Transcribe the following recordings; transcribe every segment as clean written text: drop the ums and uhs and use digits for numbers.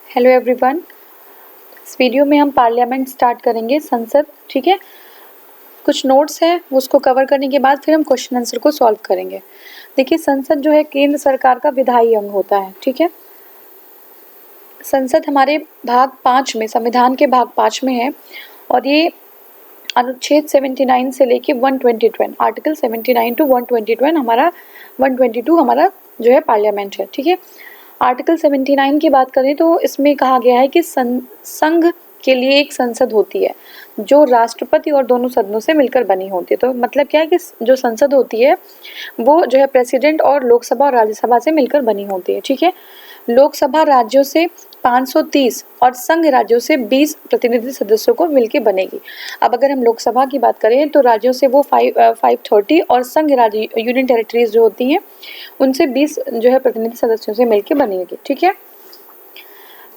Hello everyone. इस video में हम पार्लियामेंट स्टार्ट करेंगे, संसद। ठीक है, कुछ नोट्स हैं, उसको कवर करने के बाद फिर हम क्वेश्चन आंसर को सॉल्व करेंगे। देखिए, संसद जो है केंद्र सरकार का विधायी अंग होता है। ठीक है, संसद हमारे भाग 5 में, संविधान के भाग 5 में है और ये अनुच्छेद 79 से लेके 122, आर्टिकल 79 टू 122 हमारा 122 हमारा जो है पार्लियामेंट है। ठीक है, आर्टिकल 79 की बात करें तो इसमें कहा गया है कि संघ के लिए एक संसद होती है जो राष्ट्रपति और दोनों सदनों से मिलकर बनी होती है। तो मतलब क्या है कि जो संसद होती है वो जो है प्रेसिडेंट और लोकसभा और राज्यसभा से मिलकर बनी होती है। ठीक है, लोकसभा राज्यों से 530 और संघ राज्यों से 20 प्रतिनिधि सदस्यों को मिलकर बनेगी। अब अगर हम लोकसभा की बात करें तो राज्यों से वो 530 और संघ राज्य यूनियन टेरिटरीज जो होती हैं उनसे 20 जो है प्रतिनिधि सदस्यों से मिलकर बनेगी। ठीक है,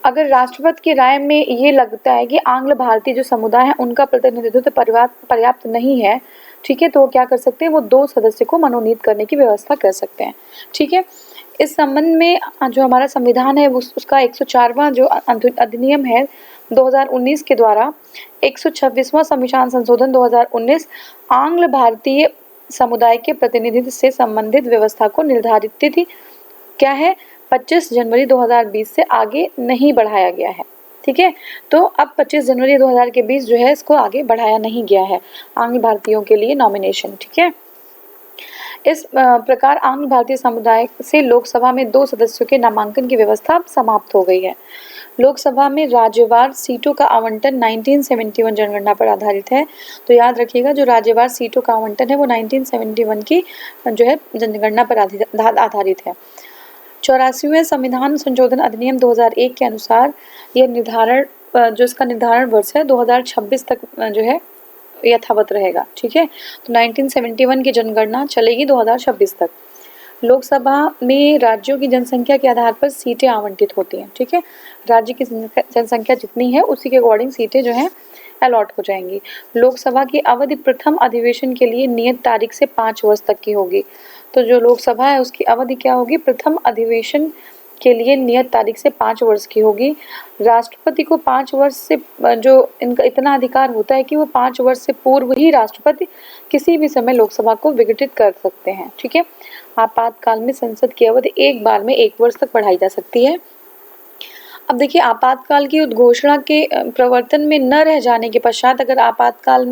अगर राष्ट्रपति की राय में ये लगता है कि आंग्ल भारतीय जो समुदाय है उनका प्रतिनिधित्व पर्याप्त नहीं है, ठीक है, तो वो क्या कर सकते हैं, वो 2 सदस्य को मनोनीत करने की व्यवस्था कर सकते हैं। ठीक है, इस संबंध में जो हमारा संविधान है उसका 104वां जो अधिनियम है 2019 के द्वारा 126वां संविधान संशोधन 2019 आंग्ल भारतीय समुदाय के प्रतिनिधित्व से संबंधित व्यवस्था को निर्धारित तिथि क्या है, 25 जनवरी 2020 से आगे नहीं बढ़ाया गया है। ठीक है, तो अब 25 जनवरी 2020 जो है इसको आगे बढ़ाया नहीं गया है आंग्ल भारतीयों के लिए नॉमिनेशन। ठीक है, इस प्रकार आंग्ल भारतीय समुदाय से लोकसभा में 2 सदस्यों के नामांकन की व्यवस्था समाप्त हो गई है। लोकसभा में राज्यवार सीटों का आवंटन 1971 जनगणना पर आधारित है। तो याद रखिएगा, जो राज्यवार सीटों का आवंटन है वो 1971 की जो है जनगणना पर आधारित है। 84वें संविधान संशोधन अधिनियम 2001 के अनुसार यह निर्धारण जो इसका निर्धारण वर्ष है 2026 तक जो है यथावत रहेगा। ठीक है, तो 1971 की जनगणना चलेगी 2026 तक। लोकसभा में राज्यों की जनसंख्या के आधार पर सीटें आवंटित होती हैं। ठीक है, राज्य की जनसंख्या जितनी है उसी के अकॉर्डिंग सीटें जो है अलॉट हो जाएंगी। लोकसभा की अवधि प्रथम अधिवेशन के लिए नियत तारीख से 5 वर्ष तक की होगी। तो जो लोकसभा है उसकी अवधि क्या होगी, प्रथम अधिवेशन के लिए नियत तारीख से 5 वर्ष की होगी। राष्ट्रपति को 5 वर्ष से जो इनका इतना अधिकार होता है कि वो 5 वर्ष से पूर्व ही राष्ट्रपति किसी भी समय लोकसभा को विघटित कर सकते हैं। ठीक है, आपातकाल में संसद की अवधि एक बार में 1 वर्ष तक बढ़ाई जा सकती है। अब देखिए, आपातकाल की उद्घोषणा के प्रवर्तन में न रह जाने के पश्चात अगर आपातकाल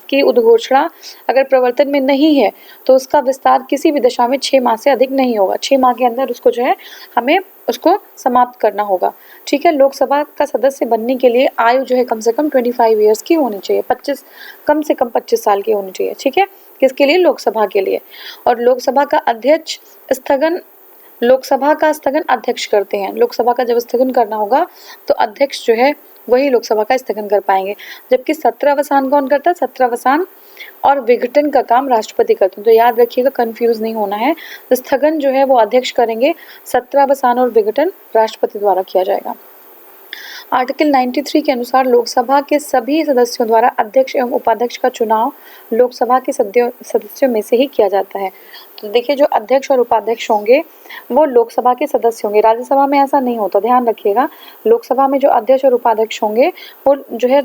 की उद्घोषणा अगर प्रवर्तन में नहीं है तो उसका विस्तार किसी भी दशा में 6 माह से अधिक नहीं होगा। 6 माह के अंदर उसको जो है हमें उसको समाप्त करना होगा। ठीक है, लोकसभा का सदस्य बनने के लिए आयु जो है कम से कम 25 ईयर्स की होनी चाहिए, 25 कम से कम 25 साल की होनी चाहिए। ठीक है, किसके लिए, लोकसभा के लिए। और लोकसभा का अध्यक्ष लोकसभा का स्थगन अध्यक्ष करते हैं। लोकसभा का जब स्थगन करना होगा तो अध्यक्ष जो है वही लोकसभा का स्थगन कर पाएंगे, जबकि सत्रावसान कौन करता है, सत्रावसान और विघटन का काम राष्ट्रपति करते हैं। तो याद रखिएगा, कंफ्यूज नहीं होना है, स्थगन जो है वो अध्यक्ष करेंगे, सत्रावसान और विघटन राष्ट्रपति द्वारा किया जाएगा। आर्टिकल 93 के अनुसार लोकसभा के सभी सदस्यों द्वारा अध्यक्ष एवं उपाध्यक्ष का चुनाव लोकसभा के सदस्यों में से ही किया जाता है। तो देखिए, जो अध्यक्ष और उपाध्यक्ष होंगे वो लोकसभा के सदस्य होंगे। राज्यसभा में ऐसा नहीं होता, ध्यान रखिएगा। लोकसभा में जो अध्यक्ष और उपाध्यक्ष होंगे वो जो है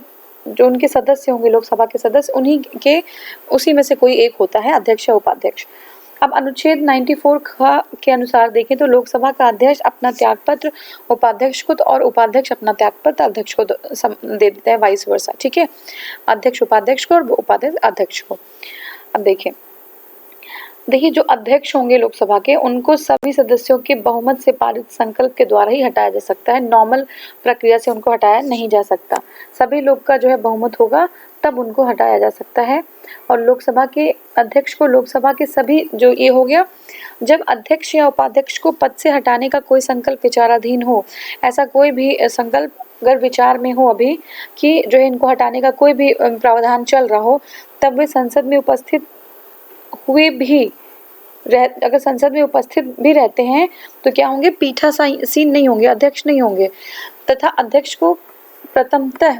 जो उनके सदस्य होंगे, लोकसभा के सदस्य, उन्हीं के उसी में से कोई एक होता है अध्यक्ष या उपाध्यक्ष। अब अनुच्छेद 94 के अनुसार देखें तो लोकसभा का अध्यक्ष अपना त्यागपत्र उपाध्यक्ष को और उपाध्यक्ष अपना त्यागपत्र अध्यक्ष को दे देता है, वाइस वर्सा। ठीक है, अध्यक्ष उपाध्यक्ष को और उपाध्यक्ष अध्यक्ष को। अब देखिए, जो अध्यक्ष होंगे लोकसभा के उनको सभी सदस्यों के बहुमत से पारित संकल्प के द्वारा ही हटाया जा सकता है, नॉर्मल प्रक्रिया से उनको हटाया नहीं जा सकता। सभी लोग का जो है बहुमत होगा तब उनको हटाया जा सकता है। और लोकसभा के अध्यक्ष को लोकसभा के सभी जो ये हो गया, जब अध्यक्ष या उपाध्यक्ष को पद से हटाने का कोई संकल्प विचाराधीन हो, ऐसा कोई भी संकल्प अगर विचार में हो अभी कि जो है इनको हटाने का कोई भी प्रावधान चल रहा हो, तब वे संसद में उपस्थित हुए भी अगर संसद में उपस्थित भी रहते हैं तो क्या होंगे, पीठासीन नहीं होंगे, अध्यक्ष नहीं होंगे, तथा अध्यक्ष को प्रथमतः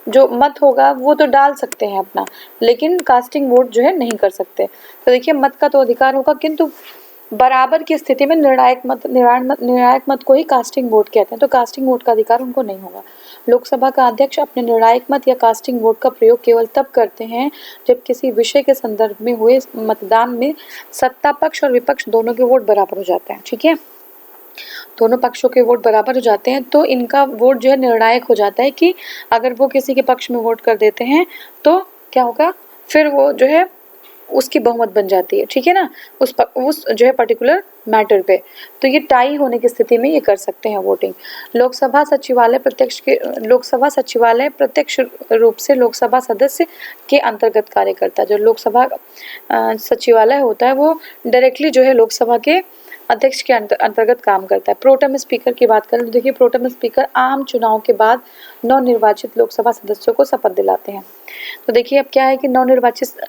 जो मत होगा वो तो डाल सकते हैं अपना, लेकिन कास्टिंग वोट जो है नहीं कर सकते। तो देखिए, मत का तो अधिकार होगा, किंतु बराबर की स्थिति में निर्णायक मत को ही कास्टिंग वोट कहते हैं, तो कास्टिंग वोट का अधिकार उनको नहीं होगा। लोकसभा का अध्यक्ष अपने निर्णायक मत या कास्टिंग वोट का प्रयोग केवल तब करते हैं जब किसी विषय के संदर्भ में हुए मतदान में सत्ता पक्ष और विपक्ष दोनों के वोट बराबर हो जाते हैं। ठीक है, दोनों पक्षों के वोट बराबर हो जाते हैं तो इनका वोट जो है निर्णायक हो जाता है कि अगर वो किसी के पक्ष में वोट कर देते हैं तो क्या होगा, फिर वो जो है उसकी बहुमत बन जाती है। ठीक है ना, उस जो है पर्टिकुलर मैटर पे। तो ये टाई होने की स्थिति में ये कर सकते हैं वोटिंग। लोकसभा सचिवालय प्रत्यक्ष रूप से लोकसभा सदस्य के अंतर्गत कार्य करता है। जो लोकसभा सचिवालय होता है वो डायरेक्टली जो है लोकसभा के अध्यक्ष के अंतर्गत काम करता है। प्रोटेम स्पीकर की बात करें तो देखिए, प्रोटेम स्पीकर आम चुनाव के बाद नवनिर्वाचित लोकसभा सदस्यों को शपथ दिलाते हैं। तो देखिए अब क्या है कि नवनिर्वाचित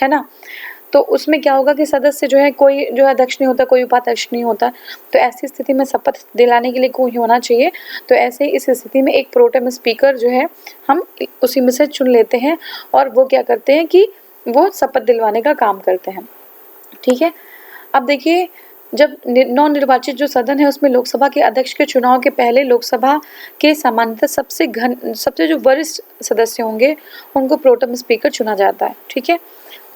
है ना, तो उसमें क्या होगा कि सदस्य जो है, कोई जो है अध्यक्ष नहीं होता, कोई उपाध्यक्ष नहीं होता, तो ऐसी स्थिति में शपथ दिलाने के लिए कोई होना चाहिए। तो ऐसे इस स्थिति में एक प्रोटेम स्पीकर जो है हम उसी में से चुन लेते हैं और वो क्या करते हैं कि वो शपथ दिलवाने का काम करते हैं। ठीक है, अब देखिए जब नवनिर्वाचित जो सदन है उसमें लोकसभा के अध्यक्ष के चुनाव के पहले लोकसभा के सामान्यतः सबसे जो वरिष्ठ सदस्य होंगे उनको प्रोटेम स्पीकर चुना जाता है। ठीक है,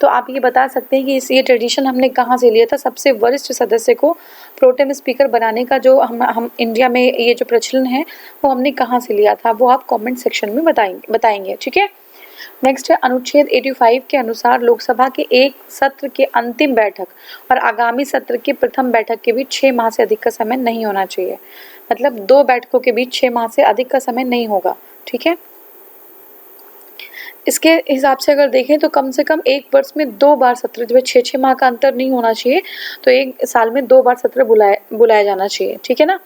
तो आप ये बता सकते हैं कि ये ट्रेडिशन हमने कहाँ से लिया था, सबसे वरिष्ठ सदस्य को प्रोटेम स्पीकर बनाने का जो हम इंडिया में ये जो प्रचलन है वो हमने कहाँ से लिया था, वो आप कमेंट सेक्शन में बताएंगे। ठीक है, नेक्स्ट है अनुच्छेद 85 के अनुसार लोकसभा के एक सत्र के अंतिम बैठक और आगामी सत्र के प्रथम बैठक के बीच 6 माह से अधिक का समय नहीं होना चाहिए। मतलब 2 बैठकों के बीच 6 माह से अधिक का समय नहीं होगा। ठीक है, इसके हिसाब से अगर देखें तो कम से कम एक वर्ष में 2 बार सत्र, जो 6 माह का अंतर नहीं होना चाहिए, तो एक साल में 2 बार सत्र बुलाया जाना चाहिए। ठीक है ना,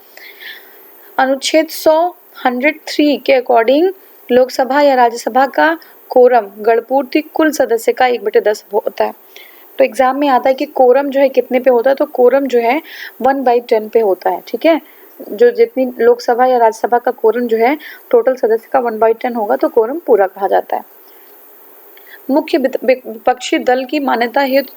अनुच्छेद 103 के अकॉर्डिंग लोकसभा या राज्यसभा का कोरम गणपूर्ति कुल सदस्य का 1/10 होता है। तो एग्जाम में आता है कि कोरम जो है कितने पे होता है, तो कोरम जो है 1/10 पे होता है। ठीक है, जो जितनी लोकसभा या राज्यसभा का कोरम जो है टोटल सदस्य का 1/10 होगा तो कोरम पूरा कहा जाता है। मुख्य विपक्षी दल की मान्यता हेतु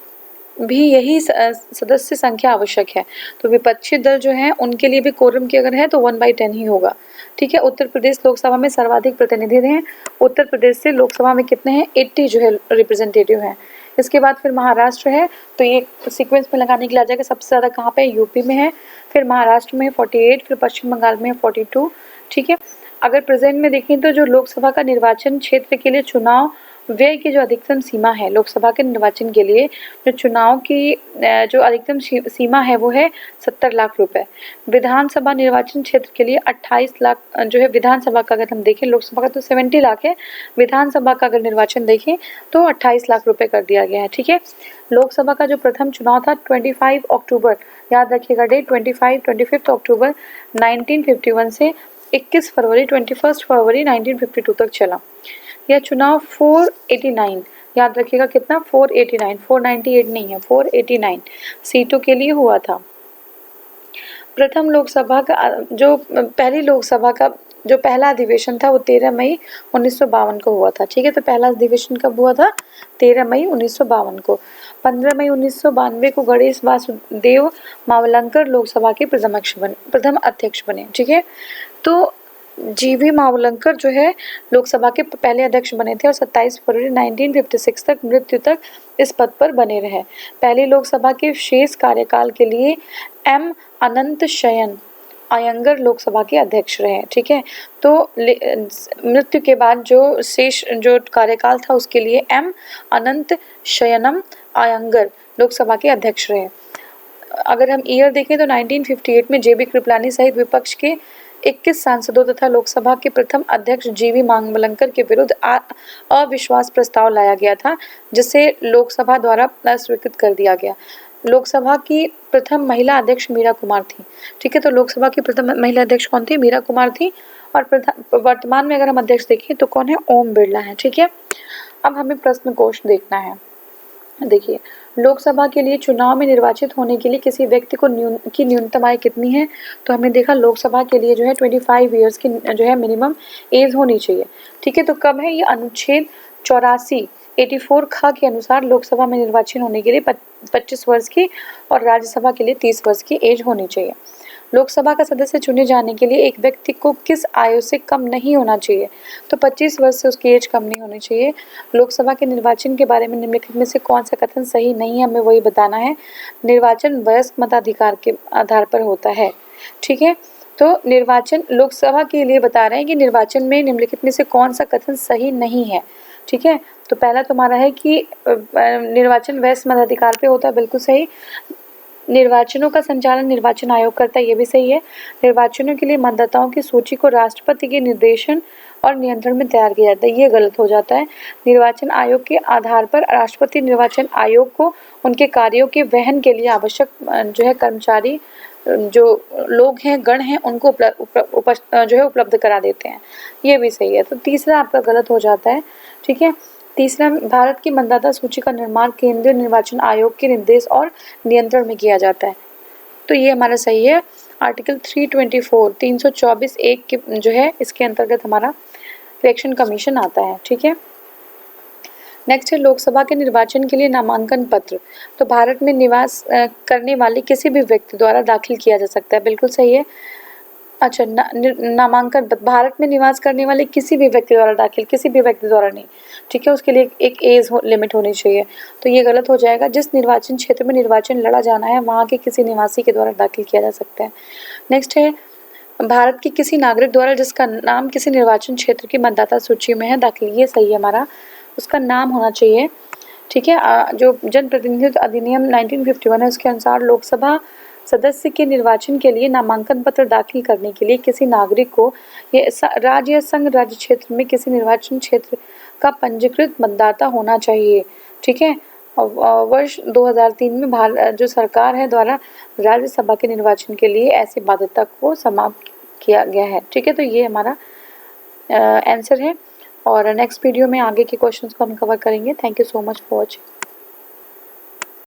भी यही सदस्य संख्या आवश्यक है। तो विपक्षी दल जो है उनके लिए भी कोरम की अगर है तो 1/10 ही होगा। ठीक है, उत्तर प्रदेश लोकसभा में सर्वाधिक प्रतिनिधि हैं। उत्तर प्रदेश से लोकसभा में कितने हैं, 80 जो है रिप्रेजेंटेटिव हैं। इसके बाद फिर महाराष्ट्र है, तो ये सीक्वेंस में लगाने के लिए आ जाएगा। सबसे ज़्यादा कहाँ पे, यूपी में है, फिर महाराष्ट्र में 48, फिर पश्चिम बंगाल में 42। ठीक है, अगर प्रेजेंट में देखें तो जो लोकसभा का निर्वाचन क्षेत्र के लिए चुनाव व्यय की जो अधिकतम सीमा है लोकसभा के निर्वाचन के लिए, जो चुनाव की जो अधिकतम सीमा है वो है 70 लाख रुपए। विधानसभा निर्वाचन क्षेत्र के लिए 28 लाख जो है, विधानसभा का अगर हम देखें, लोकसभा का तो 70 लाख है, विधानसभा का अगर निर्वाचन देखें तो 28 लाख रुपए कर दिया गया है। ठीक है, लोकसभा का जो प्रथम चुनाव था 25 अक्टूबर, याद रखिएगा डेट, 25 अक्टूबर 1951 से 21 फरवरी 1952 तक चला। यह चुनाव 489, याद रखिएगा कितना, 489, 498 नहीं है, 489 सीटों के लिए हुआ था। प्रथम लोकसभा का जो पहली लोकसभा का जो पहला अधिवेशन था वो 13 मई 1952 को हुआ था। ठीक है, तो पहला अधिवेशन कब हुआ था, 13 मई 1952 को। 15 मई 1992 को गणेश वासुदेव मावलंकर लोकसभा के प्रथम अध्यक्ष बने। ठीक है, तो जीवी मावलंकर जो है लोकसभा के पहले अध्यक्ष बने थे और 27 फरवरी 1956 तक मृत्यु तक इस पद पर बने रहे। पहली लोकसभा के शेष कार्यकाल के लिए एम अनंत शयन अयंगर लोकसभा के अध्यक्ष रहे। ठीक है, तो मृत्यु के बाद जो शेष जो कार्यकाल था उसके लिए एम अनंत शयनम अयंगर लोकसभा के अध्यक्ष रहे। अगर हम ईयर देखें तो 1958 में जेबी कृपलानी सहित विपक्ष के 21 सांसदों तथा लोकसभा के प्रथम अध्यक्ष जीवी मावलंकर के विरुद्ध अविश्वास प्रस्ताव लाया गया था, जिसे लोकसभा द्वारा अस्वीकृत कर दिया गया। लोकसभा की प्रथम महिला अध्यक्ष मीरा कुमार थी। ठीक है, तो लोकसभा की प्रथम महिला अध्यक्ष कौन थी, मीरा कुमार थी। और वर्तमान में अगर हम अध्यक्ष देखें तो कौन है, ओम बिरला है। ठीक है, अब हमें प्रश्न कोश देखना है। देखिए, लोकसभा के लिए चुनाव में निर्वाचित होने के लिए किसी व्यक्ति को न्यूनतम आयु कितनी है, तो हमने देखा लोकसभा के लिए जो है 25 ईयर्स की जो है मिनिमम एज होनी चाहिए। ठीक है, तो कब है ये, अनुच्छेद 84 84 ख के अनुसार लोकसभा में निर्वाचन होने के लिए 25 वर्ष की और राज्यसभा के लिए 30 वर्ष की एज होनी चाहिए। लोकसभा का सदस्य चुने जाने के लिए एक व्यक्ति को किस आयु से कम नहीं होना चाहिए? तो 25 वर्ष से उसकी एज कम नहीं होनी चाहिए। लोकसभा के निर्वाचन के बारे में निम्नलिखित में से कौन सा कथन सही नहीं है, हमें वही बताना है। निर्वाचन वयस्क मताधिकार के आधार पर होता है। ठीक है, तो निर्वाचन लोकसभा के लिए बता रहे हैं कि निर्वाचन में निम्नलिखित में से कौन सा कथन सही नहीं है। ठीक है, तो पहला तुम्हारा है कि निर्वाचन वयस्क मताधिकार पे होता है, बिल्कुल सही। निर्वाचनों का संचालन निर्वाचन आयोग करता है, ये भी सही है। निर्वाचनों के लिए मतदाताओं की सूची को राष्ट्रपति के निर्देशन और नियंत्रण में तैयार किया जाता है, ये गलत हो जाता है। निर्वाचन आयोग के आधार पर राष्ट्रपति निर्वाचन आयोग को उनके कार्यों के वहन के लिए आवश्यक जो है कर्मचारी जो लोग हैं, गण हैं, उनको उपलब्ध करा देते हैं, ये भी सही है। तो तीसरा आपका गलत हो जाता है। ठीक है, तीसरा, भारत की मतदाता सूची का निर्माण केंद्रीय निर्वाचन आयोग के निर्देश और नियंत्रण में किया जाता है, तो ये हमारा सही है। आर्टिकल 324 एक के जो है इसके अंतर्गत हमारा इलेक्शन कमीशन आता है। ठीक है, नेक्स्ट है लोकसभा के निर्वाचन के लिए नामांकन पत्र तो भारत में निवास करने वाले किसी भी व्यक्ति द्वारा दाखिल किया जा सकता है, बिल्कुल सही है। अच्छा, नामांकन पत्र भारत में निवास करने वाले किसी भी व्यक्ति द्वारा दाखिल, किसी भी व्यक्ति द्वारा नहीं। ठीक है, उसके लिए एक एज लिमिट होनी चाहिए, तो ये गलत हो जाएगा। जिस निर्वाचन क्षेत्र में निर्वाचन लड़ा जाना है वहाँ के किसी निवासी के द्वारा दाखिल किया जा सकता है। नेक्स्ट है भारत के किसी नागरिक द्वारा जिसका नाम किसी निर्वाचन क्षेत्र की मतदाता सूची में है दाखिल, ये सही है हमारा, उसका नाम होना चाहिए। ठीक है, जो जनप्रतिनिधित्व अधिनियम 1951 है उसके अनुसार लोकसभा सदस्य के निर्वाचन के लिए नामांकन पत्र दाखिल करने के लिए किसी नागरिक को राज्य या संघ राज्य क्षेत्र में किसी निर्वाचन क्षेत्र का पंजीकृत मतदाता होना चाहिए। ठीक है, वर्ष 2003 में भारत जो सरकार है द्वारा राज्यसभा के निर्वाचन के लिए ऐसी बाध्यता को समाप्त किया गया है। ठीक है, तो ये हमारा आंसर है और नेक्स्ट वीडियो में आगे के क्वेश्चंस को हम कवर करेंगे। Thank you so much for watching.